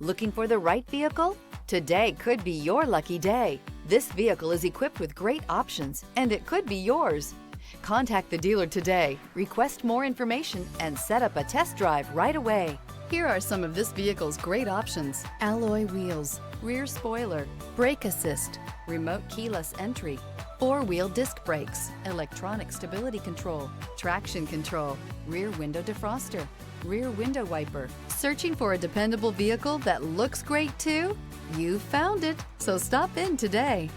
Looking for the right vehicle? Today could be your lucky day. This vehicle is equipped with great options, and it could be yours. Contact the dealer today, request more information, and set up a test drive right away. Here are some of this vehicle's great options: alloy wheels, rear spoiler, brake assist, remote keyless entry, four-wheel disc brakes, electronic stability control, traction control, rear window defroster, rear window wiper. Searching for a dependable vehicle that looks great too? You found it, so stop in today.